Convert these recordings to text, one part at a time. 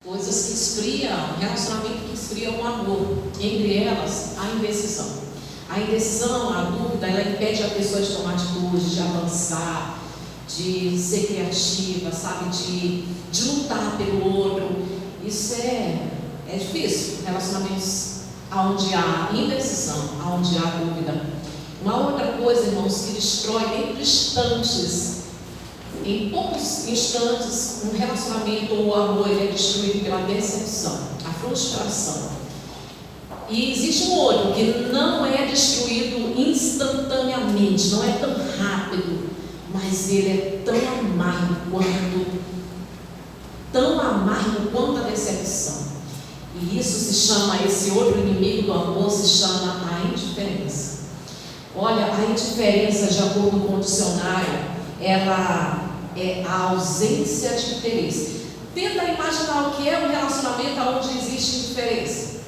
Coisas que esfriam, relacionamento que esfria o amor. Entre elas, a indecisão. A indecisão, a dúvida, ela impede a pessoa de tomar atitude, de avançar, de ser criativa, sabe? De lutar pelo outro. Isso é difícil. Relacionamentos onde há indecisão, onde há dúvida. Uma outra coisa, irmãos, que destrói em instantes. Em poucos instantes, um relacionamento ou amor ele é destruído pela decepção, a frustração. E existe um outro que não é destruído instantaneamente, não é tão rápido, mas ele é tão amargo quanto a decepção. E isso se chama, esse outro inimigo do amor se chama a indiferença. Olha, a indiferença, de acordo com o dicionário, ela é a ausência de interesse. Tenta imaginar o que é um relacionamento onde existe indiferença.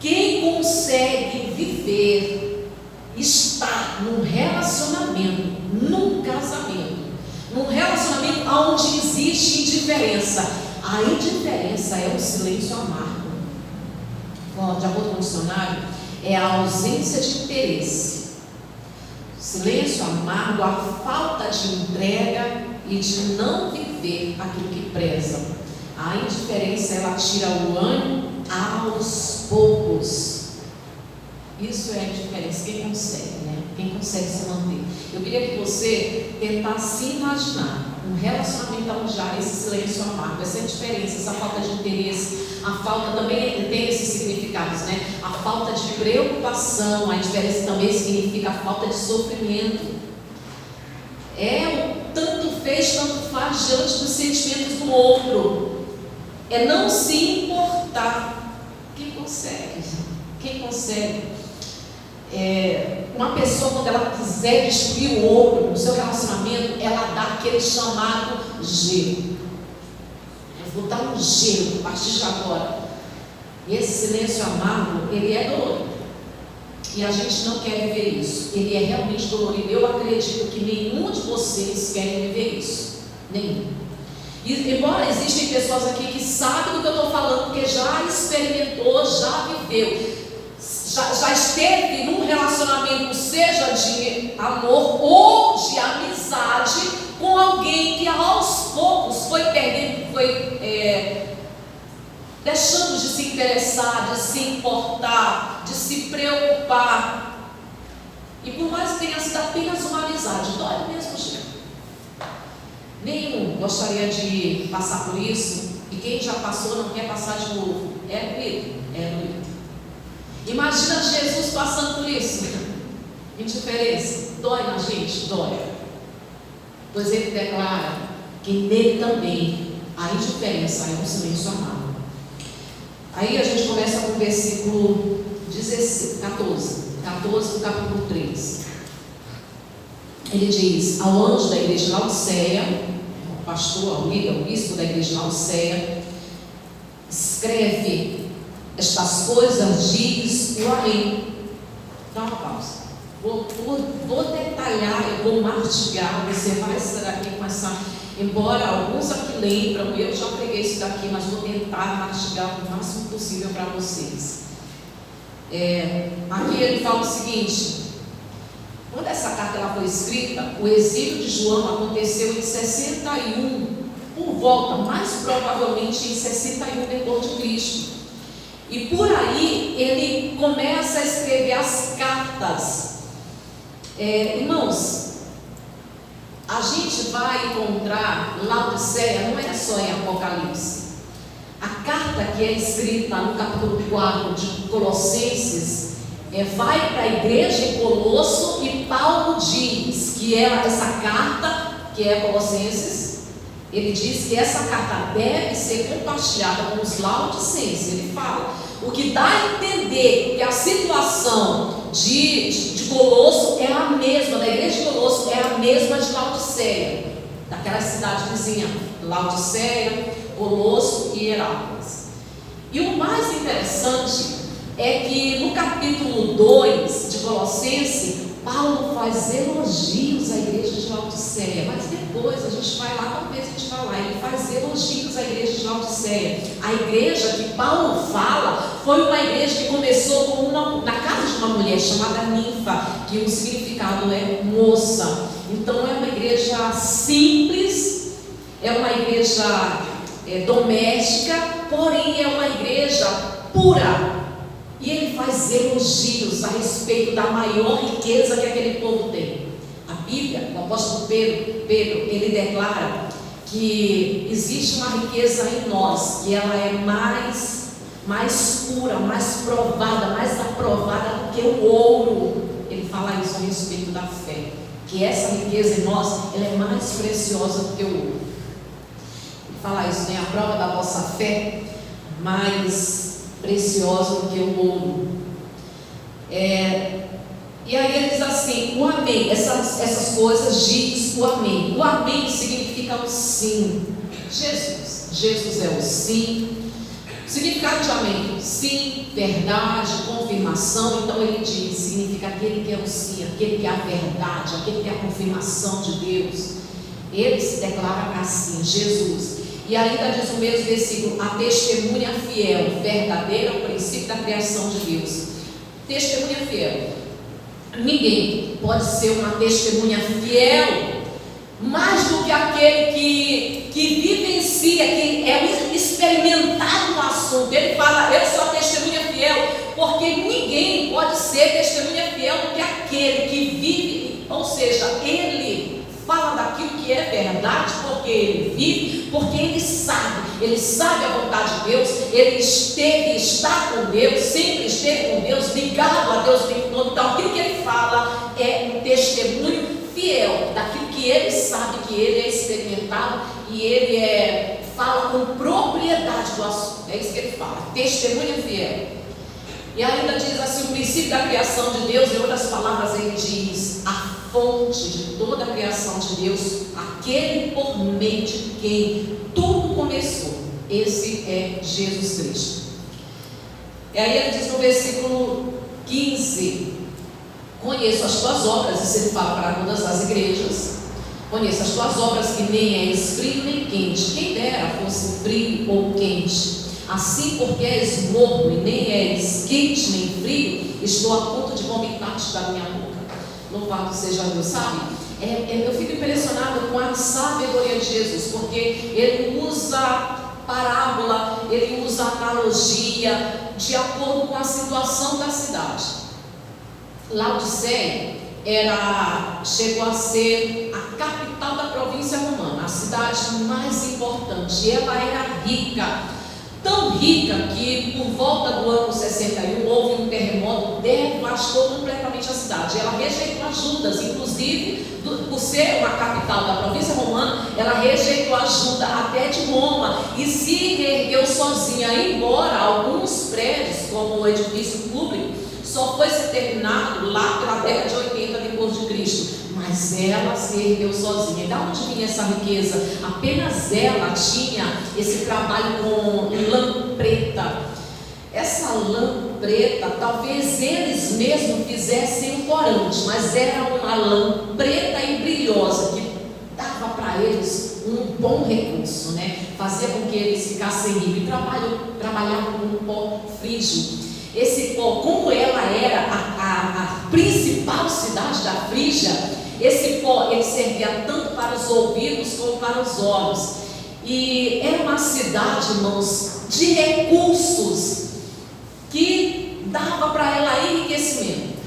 Quem consegue viver, estar num relacionamento, num casamento, num relacionamento onde existe indiferença? A indiferença é o silêncio amargo. De acordo com o dicionário, é a ausência de interesse. Silêncio amargo, a falta de entrega e de não viver aquilo que preza. A indiferença, ela tira o ânimo aos poucos. Isso é a indiferença. Quem consegue, né? Quem consegue se manter. Eu queria que você tentasse imaginar um relacionamento onde há esse silêncio amargo, essa indiferença, essa falta de interesse. A falta também tem esses significados, né? A falta de preocupação, a indiferença também significa a falta de sofrimento. É o tanto fez, tanto faz diante dos sentimentos do outro. É não se importar. Quem consegue? Quem consegue? Uma pessoa, quando ela quiser destruir o outro no seu relacionamento, ela dá aquele chamado gelo. Eu vou dar um gelo a partir de agora. E esse silêncio amargo, ele é dolorido. E a gente não quer viver isso. Ele é realmente dolorido. Eu acredito que nenhum de vocês querem viver isso. Nenhum. E, embora existem pessoas aqui que sabem do que eu estou falando, porque já experimentou, já viveu, já esteve num relacionamento, seja de amor ou de amizade, com alguém que aos poucos foi perdendo, deixando de se interessar, de se importar, de se preocupar. E por mais que tenha sido apenas uma amizade, dói do mesmo jeito. Nenhum gostaria de passar por isso, e quem já passou não quer passar de novo. É doído, é doído. Imagina Jesus passando por isso. Indiferença, dói na gente? Dói. Pois ele declara que nele também a indiferença é um silêncio amargo. Aí a gente começa com o versículo 14 do capítulo 3. Ele diz: ao anjo da igreja de Laodiceia, o pastor, o líder, o bispo da igreja de Laodiceia, escreve estas coisas, diz o Amém. Dá uma pausa. Vou detalhar, eu vou mastigar. Você vai sair daqui com essa. Embora alguns aqui lembram, eu já preguei isso daqui, mas vou tentar mastigar o máximo possível para vocês. Aqui ele fala o seguinte: quando essa carta ela foi escrita, o exílio de João aconteceu em 61, por volta, mais provavelmente em 61 depois de Cristo. E por aí ele começa a escrever as cartas. Irmãos, a gente vai encontrar Laodiceia, não é só em Apocalipse. A carta que é escrita no capítulo 4 de Colossenses vai para a igreja em Colosso, e Paulo diz que essa carta, que é Colossenses, ele diz que essa carta deve ser compartilhada com os laodicenses. Ele fala, o que dá a entender que a situação de Colosso é a mesma, da igreja de Colosso é a mesma de Laodiceia, daquela cidade vizinha, Laodiceia, Colosso e Herápolis. E o mais interessante é que no capítulo 2 de Colossenses, Paulo faz elogios à igreja de Laodiceia, mas depois a gente vai lá, talvez a gente vá lá, ele faz elogios à igreja de Laodiceia. A igreja que Paulo fala foi uma igreja que começou na casa de uma mulher chamada Ninfa, que o significado é moça. Então é uma igreja simples, é uma igreja doméstica, porém é uma igreja pura. E ele faz elogios a respeito da maior riqueza que aquele povo tem. A Bíblia, o apóstolo Pedro, ele declara que existe uma riqueza em nós, que ela é mais pura, mais provada, mais aprovada do que o ouro. Ele fala isso a respeito da fé, que essa riqueza em nós, ela é mais preciosa do que o ouro. Ele fala isso, né? A prova da vossa fé mais preciosa do que o ouro. E aí ele diz assim, o amém, essas coisas diz o amém. O amém significa o sim. Jesus é o sim. O significado de amém, sim, verdade, confirmação. Então ele diz, significa aquele que é o sim, aquele que é a verdade, aquele que é a confirmação de Deus. Ele se declara assim, Jesus. E ainda diz o mesmo versículo, a testemunha fiel, verdadeira, o princípio da criação de Deus. Testemunha fiel. Ninguém pode ser uma testemunha fiel mais do que aquele que vivencia, que é experimentado no assunto. Ele fala, eu sou a testemunha fiel, porque ninguém pode ser testemunha fiel do que aquele que vive, ou seja, ele fala daquilo que é verdade, porque ele vive, porque ele sabe a vontade de Deus, ele está com Deus, sempre esteve com Deus, ligado a Deus o tempo todo. Então aquilo que ele fala é um testemunho fiel daquilo que ele sabe, que ele é experimentado e ele fala com propriedade do assunto. É isso que ele fala, testemunha fiel. E ainda diz assim, o princípio da criação de Deus, em outras palavras ele diz, a fonte de toda a criação de Deus, aquele por meio de quem tudo começou. Esse é Jesus Cristo. E aí ele diz no versículo 15, conheço as tuas obras, isso ele fala para todas as igrejas, conheço as tuas obras, que nem és frio nem quente, quem dera fosse frio ou quente. Assim, porque és morno e nem és quente nem frio, estou a ponto de vomitar-te da minha boca. Louvado seja Deus, sabe? Eu fico impressionado com a sabedoria de Jesus, porque ele usa parábola, ele usa analogia de acordo com a situação da cidade. Laodiceia chegou a ser a capital da província romana, a cidade mais importante, e ela era rica. Tão rica que por volta do ano 61 houve um terremoto, devastou completamente a cidade. Ela rejeitou ajudas, inclusive por ser uma capital da província romana, ela rejeitou ajuda até de Roma e se reergueu sozinha, embora alguns prédios, como o edifício público, só foi ser terminado lá pela década de 80 depois de Cristo. Mas ela se ergueu sozinha. E de onde vinha essa riqueza? Apenas ela tinha esse trabalho com lã preta. Essa lã preta, talvez eles mesmos fizessem um corante, mas era uma lã preta e brilhosa, que dava para eles um bom recurso, né? Fazia com que eles ficassem ricos. E trabalhavam com pó frígio. Esse pó, como ela era a principal cidade da Frígia, esse pó ele servia tanto para os ouvidos como para os olhos. E era uma cidade, irmãos, de recursos que dava para ela enriquecimento.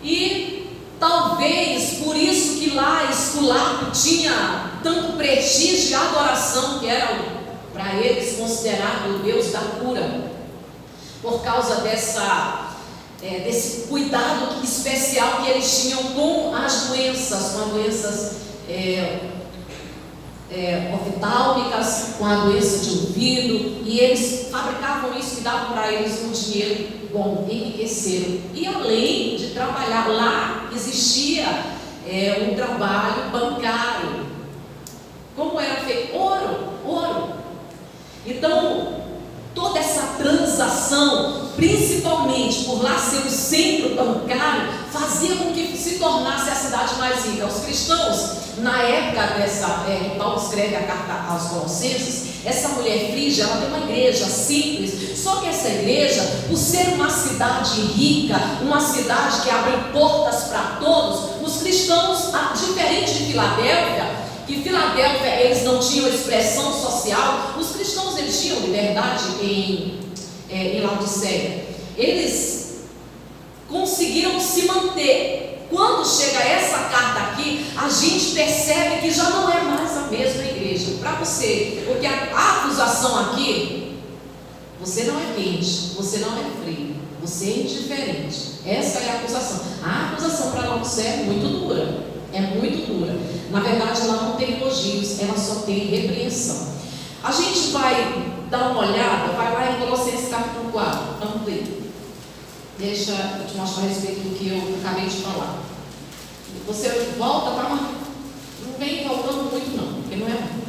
E talvez por isso que lá Esculapo tinha tanto prestígio e adoração, que era para eles considerado o Deus da cura, por causa desse cuidado especial que eles tinham com as doenças, oftálmicas, com a doença de ouvido, e eles fabricavam isso que dava para eles um dinheiro bom, enriqueceram. E além de trabalhar lá, existia um trabalho bancário. Como era feito? Ouro. Então, toda essa transação, principalmente por lá ser um centro bancário, fazia fazia com que se tornasse a cidade mais rica. Os cristãos, na época que Paulo escreve a carta aos Colossenses, essa mulher frígia, ela tem uma igreja simples, só que essa igreja, por ser uma cidade rica, uma cidade que abre portas para todos, os cristãos, diferente de Filadélfia, que Filadélfia eles não tinham expressão social, os cristãos eles tinham liberdade em Laodiceia. Eles conseguiram se manter. Quando chega essa carta aqui, a gente percebe que já não é mais a mesma igreja. Para você, porque a acusação aqui, você não é quente, você não é frio, você é indiferente. Essa é a acusação. A acusação para Laodiceia é muito dura. É muito dura. Na verdade, ela não tem elogios, ela só tem repreensão. A gente vai dar uma olhada, vai lá em Colossenses capítulo 4. Vamos ver. Deixa eu te mostrar a respeito do que eu acabei de falar. Você volta para uma. Não vem voltando muito, não, porque não é muito.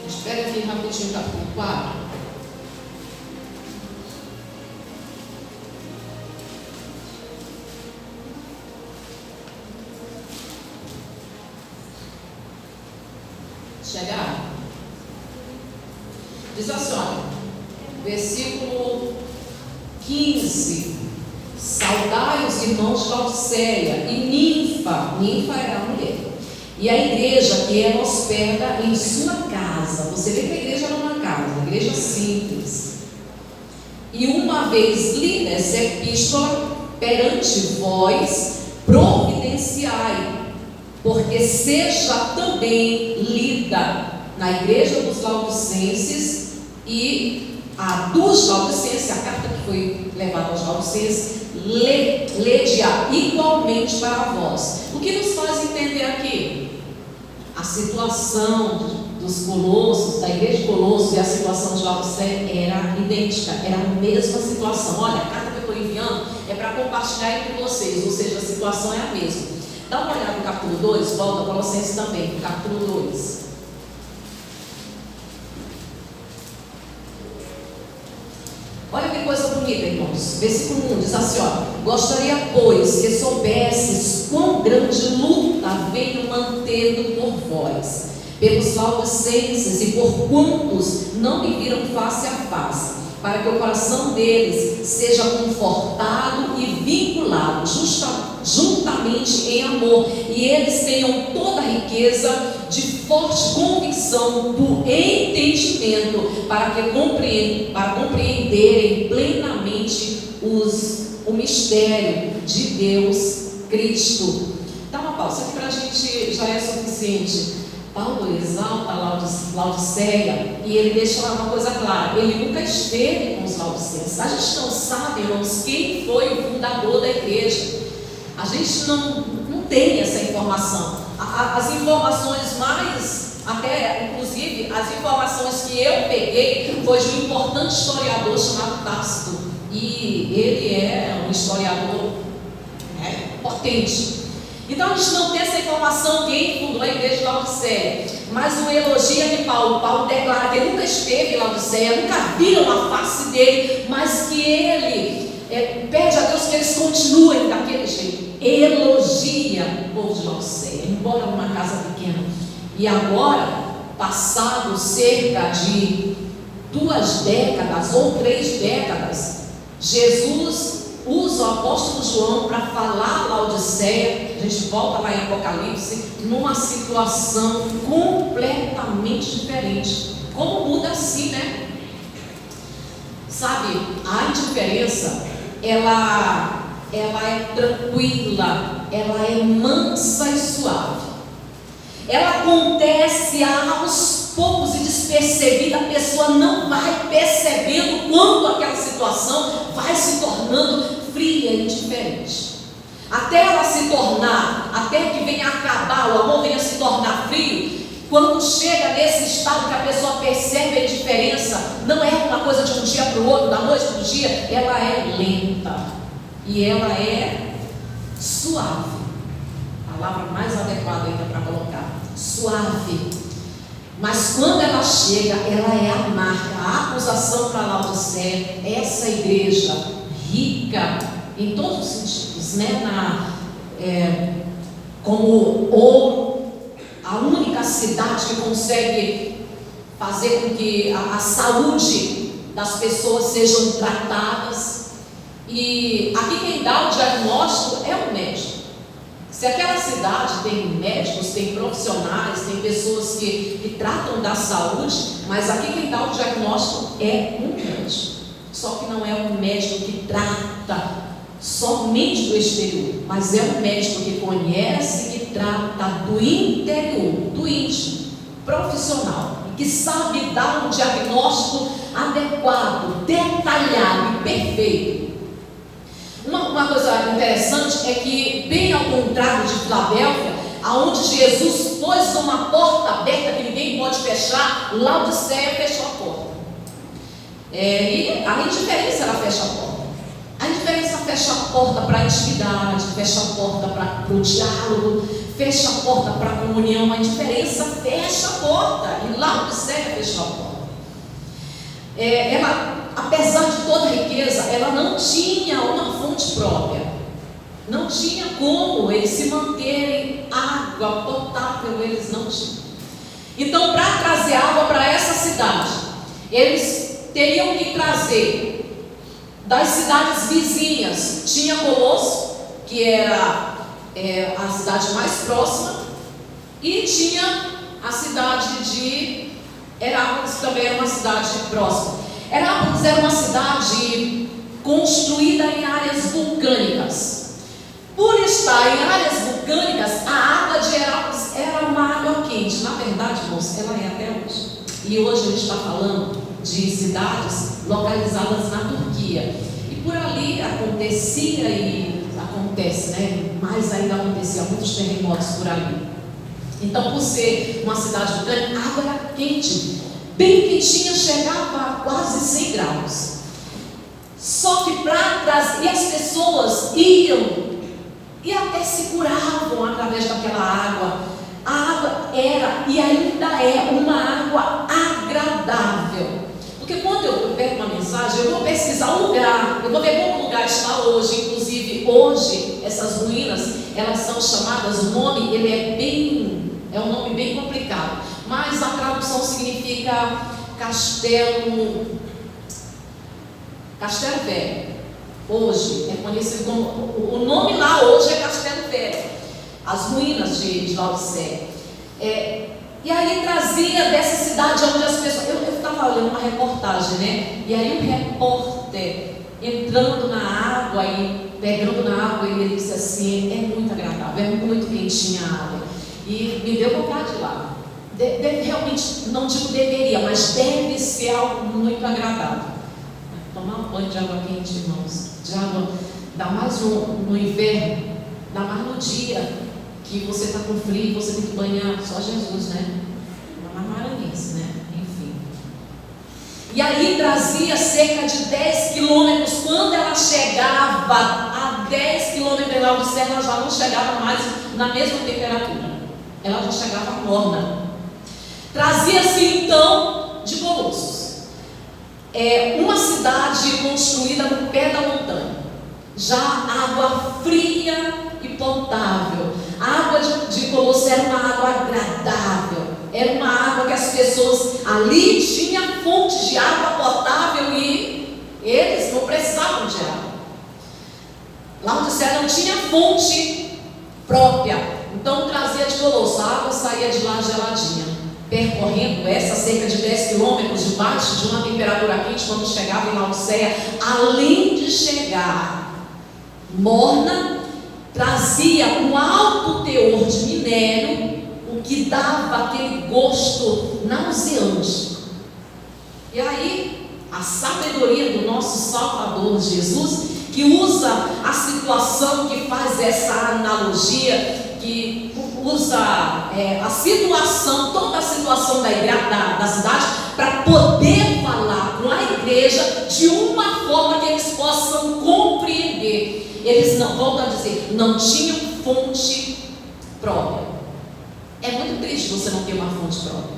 Espera aqui rapidinho, capítulo 4. Chegar. Diz assim, olha, versículo 15: saudai os irmãos de Laodiceia e Ninfa era a mulher, e a igreja que ela hospeda em sua casa. Você vê que a igreja era uma casa, uma igreja simples. E uma vez lida essa epístola perante vós, providenciai, porque seja também lida na igreja dos Laodicenses e a dos Laodicenses, a carta que foi levada aos Laodicenses, lede-a igualmente para vós. O que nos faz entender aqui? A situação dos Colossos, da igreja de Colossos e a situação de Laodiceia era idêntica, era a mesma situação. Olha, a carta que eu estou enviando é para compartilhar entre vocês, ou seja, a situação é a mesma. Dá uma olhada no capítulo 2, volta a Colossenses também, no capítulo 2. Olha que coisa bonita, irmãos. Versículo 1 diz assim, ó: gostaria, pois, que soubesses quão grande luta venho mantendo por vós, pelos Laodicenses e por quantos não me viram face a face, para que o coração deles seja confortado e vinculado juntamente em amor, e eles tenham toda a riqueza de forte convicção do entendimento, para compreenderem plenamente o mistério de Deus Cristo. Dá uma pausa, isso aqui para a gente já é suficiente. Paulo exalta Laodiceia e ele deixa lá uma coisa clara: ele nunca esteve com os laodicenses. A gente não sabe, irmãos, quem foi o fundador da igreja. A gente não tem essa informação. As informações mais, até inclusive as informações que eu peguei, foi de um importante historiador chamado Tácito, e ele é um historiador potente. Então a gente não tem essa informação quem fundou a igreja de Laodiceia, mas o elogio é de Paulo. Paulo declara que ele nunca esteve em Laodiceia, nunca viram a face dele, mas que ele pede a Deus que eles continuem daquele jeito. Elogia o povo de Laodiceia, embora uma casa pequena. E agora, passado cerca de 2 décadas ou 3 décadas, Jesus usa o apóstolo João para falar a Laodiceia. A gente volta lá em Apocalipse, numa situação completamente diferente. Como muda assim, né? Sabe, a indiferença, ela é tranquila, ela é mansa e suave. Ela acontece aos poucos e despercebida, a pessoa não vai percebendo quando aquela situação vai se tornando fria e indiferente. Até ela se tornar, até que venha acabar, o amor venha se tornar frio. Quando chega nesse estado que a pessoa percebe a diferença, não é uma coisa de um dia para o outro, da noite para o dia, ela é lenta e ela é suave. A palavra mais adequada ainda para colocar, suave. Mas quando ela chega, ela é a marca, a acusação para Laodiceia. Essa igreja rica em todos os sentidos, né? Como ouro, a única cidade que consegue fazer com que a saúde das pessoas sejam tratadas. E aqui quem dá o diagnóstico é o médico. Se aquela cidade tem médicos, tem profissionais, tem pessoas que tratam da saúde, mas aqui quem dá o diagnóstico é um médico. Só que não é um médico que trata somente do exterior, mas é um médico que conhece, que trata do interior, do íntimo, profissional, e que sabe dar um diagnóstico adequado, detalhado e perfeito. Uma coisa interessante é que, bem ao contrário de Filadélfia, aonde Jesus pôs uma porta aberta que ninguém pode fechar, Laodiceia fechou a porta. E a indiferença, ela fecha a porta. A indiferença fecha a porta para a intimidade, fecha a porta para o diálogo, fecha a porta para a comunhão. A indiferença fecha a porta, e Laodiceia fechou a porta. Ela, apesar de toda a riqueza, ela não tinha uma fonte própria, não tinha como eles se manterem água potável, eles não tinham. Então, para trazer água para essa cidade, eles teriam que trazer das cidades vizinhas. Tinha Colosso, que era a cidade mais próxima, e tinha a cidade de Herápolis, que também era uma cidade próxima. Herápolis era uma cidade construída em áreas vulcânicas. Por estar em áreas vulcânicas, a água de Herápolis era uma água quente. Na verdade, irmãos, ela é até hoje. E hoje a gente está falando de cidades localizadas na Turquia. E por ali acontecia e acontece, né? Mas ainda acontecia muitos terremotos por ali. Então, por ser uma cidade vulcânica, a água era quente, bem quentinha, chegava a quase 100 graus. Só que para trazer, e as pessoas iam e até se curavam através daquela água. A água era e ainda é uma água agradável. Porque quando eu pego uma mensagem, eu vou pesquisar um lugar, eu vou ver como o lugar está hoje. Inclusive, hoje, essas ruínas, elas são chamadas, o nome, é um nome bem complicado, mas a tradução significa Castelo Velho. Hoje é conhecido como, o nome lá hoje é Castelo Velho, as ruínas de Laodiceia. E aí trazia dessa cidade onde as pessoas, eu estava olhando uma reportagem, né? E aí um repórter entrando na água e pegando na água, e ele disse assim: é muito agradável, é muito quentinha a água. E me deu vontade de ir lá. Realmente, não digo deveria, mas deve ser algo muito agradável. Tomar um banho de água quente, irmãos, de água, ainda mais no inverno, ainda mais no dia que você está com frio, você tem que banhar, só Jesus, né? Uma maranhense, né? Enfim. E aí trazia cerca de 10 quilômetros. Quando ela chegava a 10 quilômetros de Laodiceia, ela já não chegava mais na mesma temperatura. Ela já chegava morna. Trazia-se então de Colossos. Uma cidade construída no pé da montanha. Já água fria e potável. A água de Colossos era uma água agradável. Era uma água que as pessoas ali tinham fonte de água potável e eles não precisavam de água. Laodiceia não tinha fonte própria. Então trazia de Colossos, a água saía de lá geladinha, percorrendo essa cerca de 10 quilômetros debaixo de uma temperatura quente. Quando chegava em Laodiceia, além de chegar morna, trazia um alto teor de minério, o que dava aquele gosto nauseante. E aí, a sabedoria do nosso Salvador Jesus, que usa a situação, que faz essa analogia, que usa a situação, toda a situação da cidade, para poder falar com a igreja de uma forma que eles possam compreender. Eles não, volto a dizer, não tinham fonte própria. É muito triste você não ter uma fonte própria.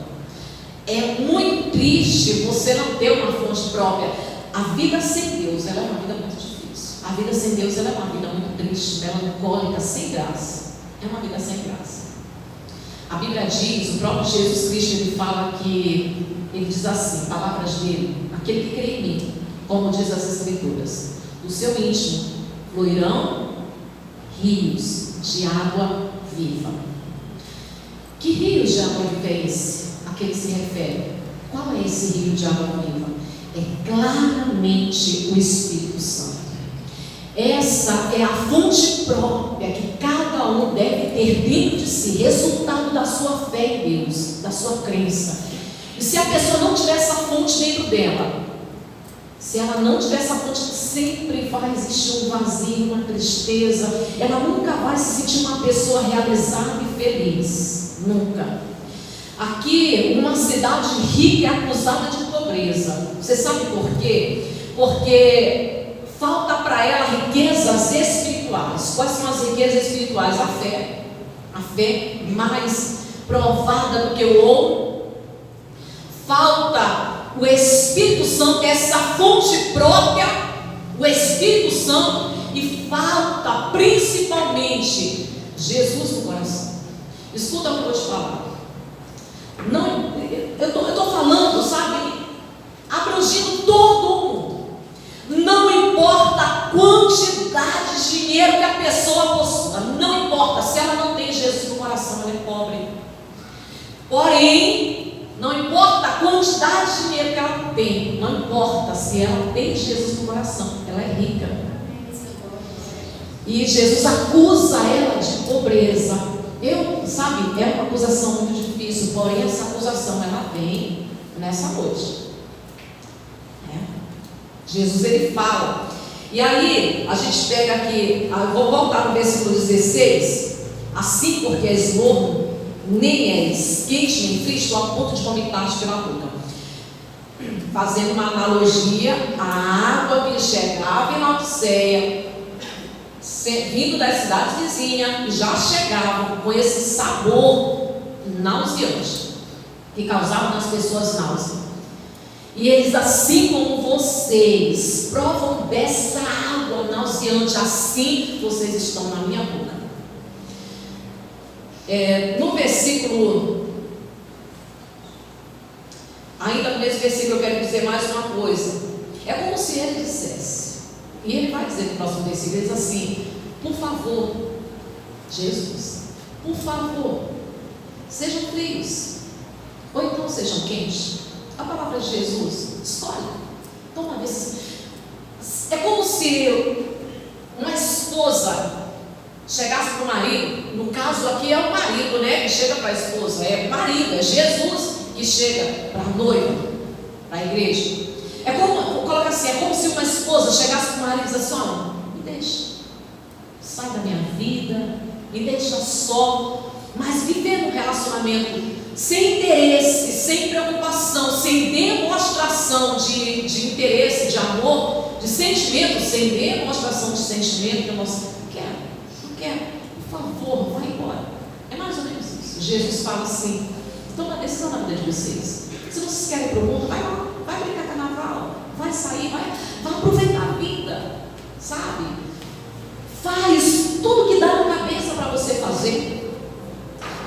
É muito triste você não ter uma fonte própria. A vida sem Deus, ela é uma vida muito difícil. A vida sem Deus, ela é uma vida muito triste, melancólica, sem graça. É uma vida sem graça. A Bíblia diz, o próprio Jesus Cristo, ele fala que, ele diz assim, palavras dele: aquele que crê em mim, como diz as Escrituras, do seu íntimo fluirão rios de água viva. Que rio de água viva é esse a que ele se refere? Qual é esse rio de água viva? É claramente o Espírito Santo. Essa é a fonte própria que cada um deve ter dentro de si, resultado da sua fé em Deus, da sua crença. E se a pessoa não tiver essa fonte dentro dela, se ela não tiver essa fonte, sempre vai existir um vazio, uma tristeza. Ela nunca vai se sentir uma pessoa realizada e feliz. Nunca. Aqui, uma cidade rica é acusada de pobreza. Você sabe por quê? Porque falta para ela riquezas espirituais. Quais são as riquezas espirituais? A fé. A fé mais provada do que o ouro. Falta o Espírito Santo, essa fonte própria, o Espírito Santo, e falta principalmente Jesus no coração. Escuta o que eu vou te falar. Não, eu estou falando, sabe, abrangindo todo mundo. Não importa a quantidade de dinheiro que a pessoa possua, não importa, se ela não tem Jesus no coração, ela é pobre. Porém, não importa a quantidade de dinheiro que ela tem, não importa se ela tem Jesus no coração, ela é rica. E Jesus acusa ela de pobreza. Sabe, é uma acusação muito difícil, porém essa acusação ela vem nessa noite. Jesus ele fala. E aí, a gente pega aqui, vou voltar no versículo 16. Assim, porque és morno, nem és quente nem frio, estou a ponto de vomitar-te pela boca. Fazendo uma analogia, a água que chegava em Laodiceia, vindo das cidades vizinhas, já chegavam com esse sabor nauseante, que causava nas pessoas náusea. E eles, assim como vocês provam dessa água nauseante, assim vocês estão na minha boca. No versículo, ainda no mesmo versículo, eu quero dizer mais uma coisa. É como se ele dissesse, e ele vai dizer no próximo versículo, ele diz assim: por favor, Jesus, por favor, sejam frios, ou então sejam quentes. A palavra de Jesus, escolhe, toma uma decisão. É como se uma esposa chegasse para o marido, no caso aqui é o marido, né, que chega para a esposa, é o marido, é Jesus que chega para a noiva, para a igreja. É como, coloca assim, é como se uma esposa chegasse para o marido e dissesse: olha, me deixa, sai da minha vida, me deixa só, mas viver um relacionamento sem interesse, sem preocupação, sem demonstração de interesse, de amor, de sentimento, sem demonstração de sentimento, não quero, por favor, vai embora. É mais ou menos isso. Jesus fala assim: toma a decisão na vida de vocês. Se vocês querem ir para o mundo, vai lá, vai brincar carnaval, vai sair, vai aproveitar a vida, sabe? Faz tudo que dá na cabeça para você fazer.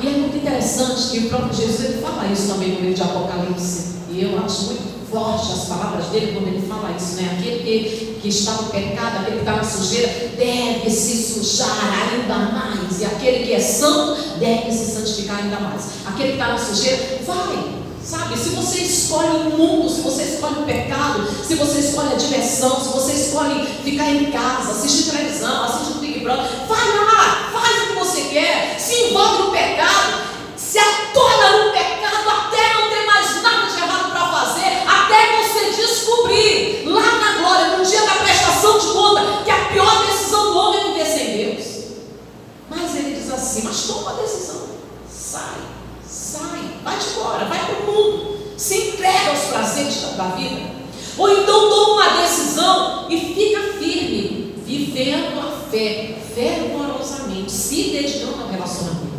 E é muito interessante que o próprio Jesus ele fala isso também no livro de Apocalipse. E eu acho muito forte as palavras dele quando ele fala isso, né? Aquele que está no pecado, aquele que está na sujeira, deve se sujar ainda mais. E aquele que é santo deve se santificar ainda mais. Aquele que está na sujeira, vai, sabe? Se você escolhe o mundo, se você escolhe o pecado, se você escolhe a diversão, se você escolhe ficar em casa, assistir televisão, assistir o Big Brother, vai lá, faz o que você quer, se envolve no pecado, se atona no pecado até não ter mais nada de errado para fazer, até você descobrir lá na glória, no dia da prestação de conta, que a pior decisão do homem é viver sem Deus. Mas ele diz assim: mas toma a decisão, sai, vai-te embora, vai para o mundo, se entrega aos prazeres da vida, ou então toma uma decisão e fica firme, vivendo a fé fervorosamente, se dedicando ao relacionamento.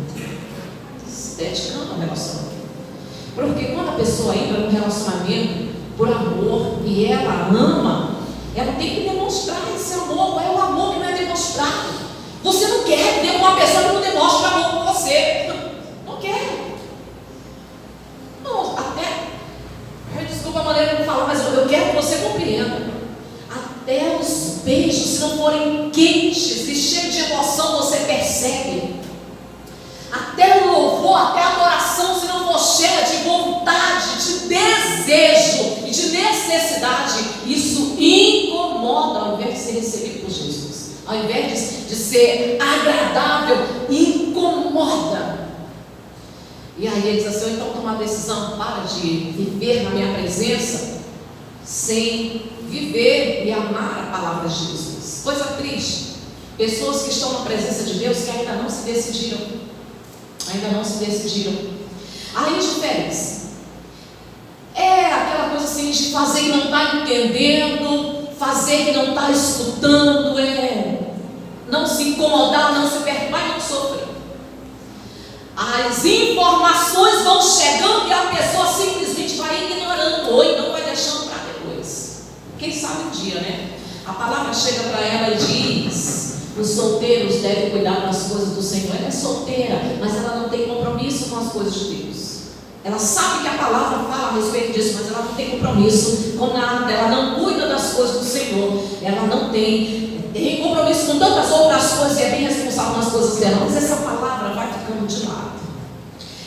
Porque quando a pessoa entra num relacionamento por amor e ela ama, ela tem que demonstrar esse amor. Qual é o amor que não é demonstrado? Você não quer ter uma pessoa que não demonstra amor por você. Não quer. Não, até, desculpa a maneira de falar, mas eu quero que você compreenda. Até os beijos, se não forem quentes e cheios de emoção, você percebe. Até o louvor, até a adoração, se não for cheia de vontade, de desejo e de necessidade, isso incomoda ao invés de ser recebido por Jesus. Ao invés de ser agradável, incomoda. E aí ele diz assim: eu então tomo uma decisão, para de viver na minha presença sem viver e amar a palavra de Jesus. Coisa triste, pessoas que estão na presença de Deus que ainda não se decidiram. A indiferença é aquela coisa assim de fazer que não está entendendo, fazer que não está escutando, não se incomodar, não se perturbar e não sofrer. As informações vão chegando e a pessoa simplesmente vai ignorando ou então vai deixando para depois. Quem sabe um dia, né? A palavra chega para ela e diz: os solteiros devem cuidar das coisas do Senhor. Ela é solteira, mas ela não tem compromisso com as coisas de Deus. Ela sabe que a palavra fala a respeito disso, mas ela não tem compromisso com nada. Ela não cuida das coisas do Senhor. Ela não tem compromisso com tantas outras coisas e é bem responsável nas coisas dela. Mas essa palavra vai ficando de lado.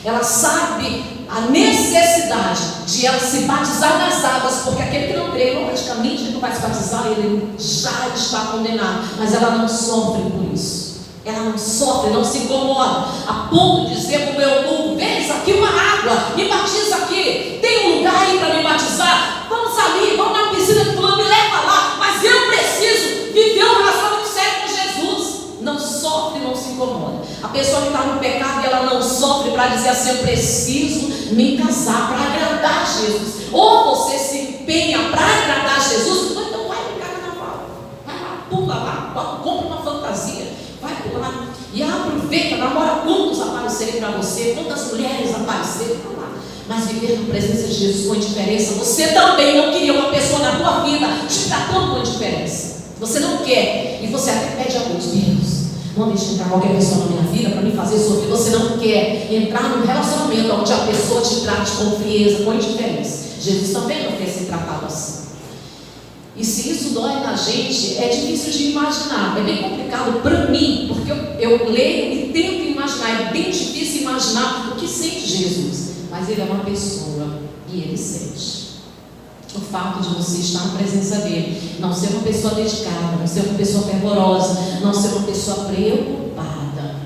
Ela sabe a necessidade de ela se batizar nas águas, porque aquele que não crê, logicamente, ele não vai se batizar, ele já está condenado. Mas ela não sofre por isso. Ela não sofre, não se incomoda, a ponto de dizer para o eunuco: vem aqui uma água, me batiza aqui, tem um lugar aí para me batizar, vamos ali, vamos na piscina do fulano, me leva lá, mas eu preciso viver um relacionamento sério com Jesus. Não sofre, não se incomoda. A pessoa que está no pecado, ela não sofre para dizer assim: eu preciso me casar para agradar Jesus. Ou você se empenha para agradar Jesus, ou então vai no carnaval, vai lá, pula lá, compra uma fantasia, vai pular e aproveita, namora quantos aparecerem para você, quantas mulheres aparecerem para lá. Mas viver na presença de Jesus com indiferença, você também não queria uma pessoa na tua vida te tratando com indiferença. Você não quer, e você até pede a Deus: não deixe entrar qualquer pessoa na minha vida para me fazer sofrer. Você não quer entrar num relacionamento onde a pessoa te trate com frieza, com indiferença. Jesus também não quer ser tratado assim. E se isso dói na gente, é difícil de imaginar. É bem complicado para mim, porque eu leio e tento imaginar. É bem difícil imaginar o que sente Jesus. Mas ele é uma pessoa e ele sente. O fato de você estar na presença dele, não ser uma pessoa dedicada, não ser uma pessoa fervorosa, não ser uma pessoa preocupada,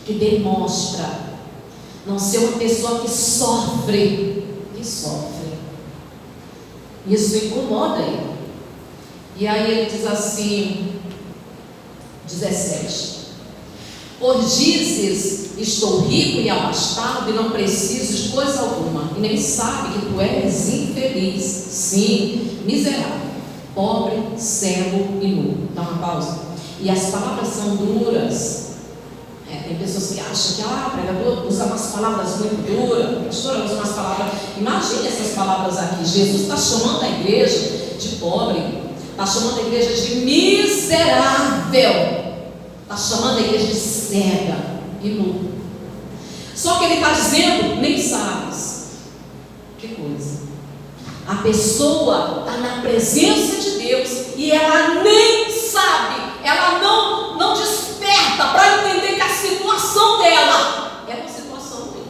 que demonstra, não ser uma pessoa que sofre, isso incomoda ele. E aí ele diz assim, 17: por dizes, estou rico e abastado e não preciso de coisa alguma, e nem sabe que tu és infeliz, sim, miserável, pobre, cego e nu. Dá uma pausa. E as palavras são duras. Tem pessoas que acham que pregador usa umas palavras muito duras, a pastora usa umas palavras. Imagine essas palavras aqui. Jesus está chamando a igreja de pobre, está chamando a igreja de miserável, está chamando a igreja de cega e nu. Só que ele está dizendo: nem sabes. Que coisa. A pessoa está na presença de Deus e ela nem sabe, ela não desperta para entender que a situação dela é uma situação ruim.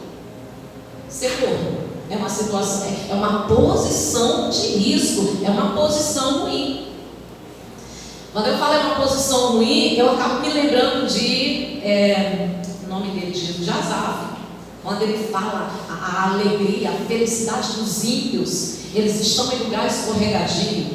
Ser gordo é uma situação, é uma posição de risco, é uma posição ruim. Quando eu falo é uma posição ruim, eu acabo me lembrando de o nome dele, de Asaf, quando ele fala a alegria, a felicidade dos ímpios. Eles estão em lugar escorregadio.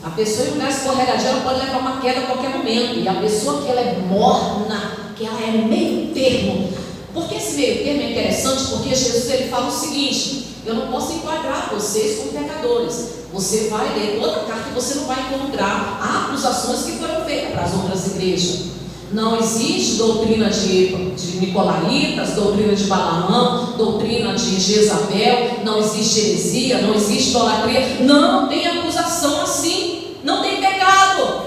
A pessoa em lugar escorregadio, ela pode levar uma queda a qualquer momento. E a pessoa que ela é morna, que ela é meio termo. Por que esse meio termo é interessante? Porque Jesus ele fala o seguinte: eu não posso enquadrar vocês como pecadores. Você vai ler toda a carta e você não vai encontrar acusações que foram feitas para as outras igrejas. Não existe doutrina de Nicolaitas, doutrina de Balaão, doutrina de Jezabel, não existe heresia, não existe idolatria, não tem acusação assim, não tem pecado.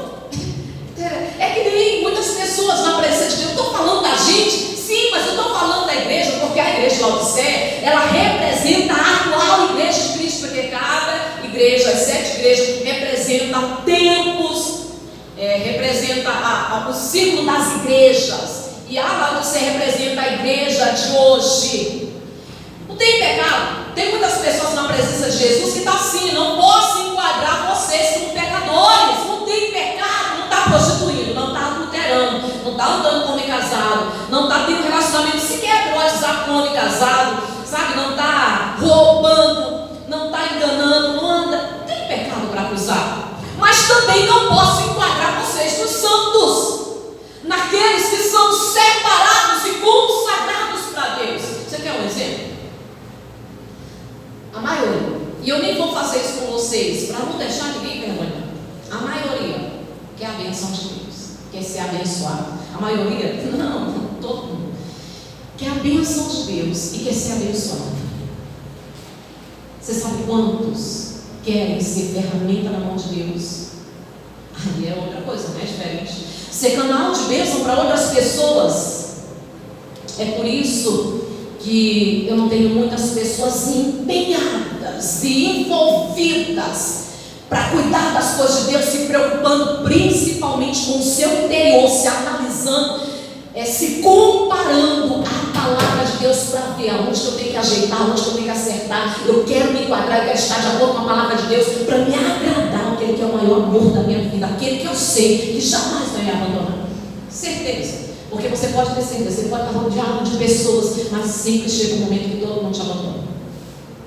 É que nem muitas pessoas na presença de Deus. Eu estou falando da gente, sim, mas eu estou falando da igreja, porque a igreja de Laodiceia, ela representa a atual igreja de Cristo, porque cada igreja, as 7 igrejas, representa tempos, representa o ciclo das igrejas, e a Laodiceia representa a igreja de hoje. Não tem pecado. Tem muitas pessoas na presença de Jesus que estão assim: não posso enquadrar vocês como pecadores. Não tem pecado, não está prostituindo, não está adulterando, não está andando com homem casado, não está tendo relacionamento sequer pelo WhatsApp com homem casado, sabe? Não está roubando, não está enganando, não anda. Não tem pecado para acusar. Mas também não posso enquadrar vocês nos santos, naqueles que são separados e consagrados para Deus. Você quer um exemplo? A maioria, e eu nem vou fazer isso com vocês, para não deixar ninguém envergonhado. A maioria quer a bênção de Deus, quer ser abençoado. A maioria, não, todo mundo quer a bênção de Deus e quer ser abençoado. Você sabe quantos querem ser ferramenta na mão de Deus? Aí é outra coisa, né? Diferente. Ser canal de bênção para outras pessoas. É por isso que eu não tenho muitas pessoas empenhadas e envolvidas para cuidar das coisas de Deus, se preocupando principalmente com o seu interior, se analisando, se comparando à palavra de Deus para ver aonde que eu tenho que ajeitar, onde que eu tenho que acertar. Eu quero me enquadrar, eu quero estar de acordo com a palavra de Deus para me agradar aquele que é o maior amor da minha vida, aquele que eu sei que jamais vai me abandonar. Certeza. Porque você pode ter certeza, você pode estar rodeado de pessoas, mas sempre chega um momento que todo mundo te abandona.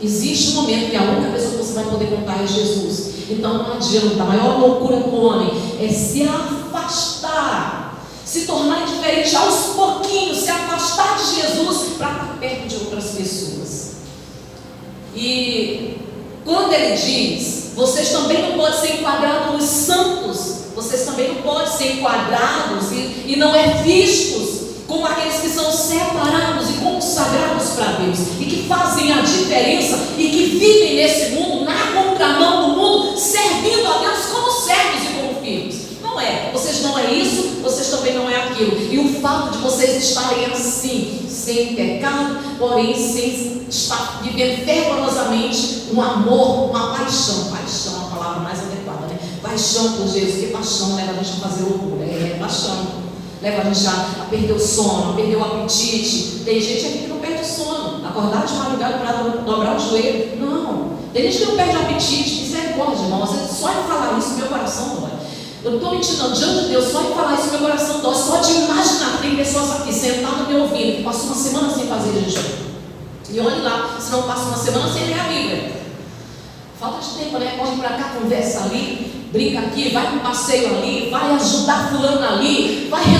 Existe um momento que a única pessoa que você vai poder contar é Jesus. Então não adianta, a maior loucura do homem é se afastar, se tornar indiferente aos pouquinhos, se afastar de Jesus para estar perto de outras pessoas. E quando ele diz, vocês também não podem ser enquadrados nos santos, vocês também não podem ser enquadrados e não vistos como aqueles que são separados e consagrados para Deus, e que fazem a diferença, e que vivem nesse mundo, na contramão do mundo, servindo a Deus como servos e como filhos. Não é, vocês não é isso, vocês também não é aquilo. E o fato de vocês estarem assim, sem pecado, porém sem estar vivendo fervorosamente um amor, uma paixão é a palavra mais adequada, né? Paixão por Jesus, porque paixão leva a gente a fazer loucura, paixão leva a gente a perder o sono, a perder o apetite. Tem gente aqui que não perde o sono, acordar de madrugada para dobrar o joelho. Não, tem gente que não perde o apetite. Misericórdia, irmão. Só em falar isso, meu coração dói. Eu não estou mentindo, não. Diante de Deus, só em falar isso, meu coração dói. Só de imaginar, tem pessoas aqui sentadas me ouvindo, que passam uma semana sem fazer jejum. E olhe lá, se não passa uma semana sem ler a Bíblia. Falta de tempo, né? Corre para cá, conversa ali, brinca aqui, vai para um passeio ali, vai ajudar fulano ali, vai resolver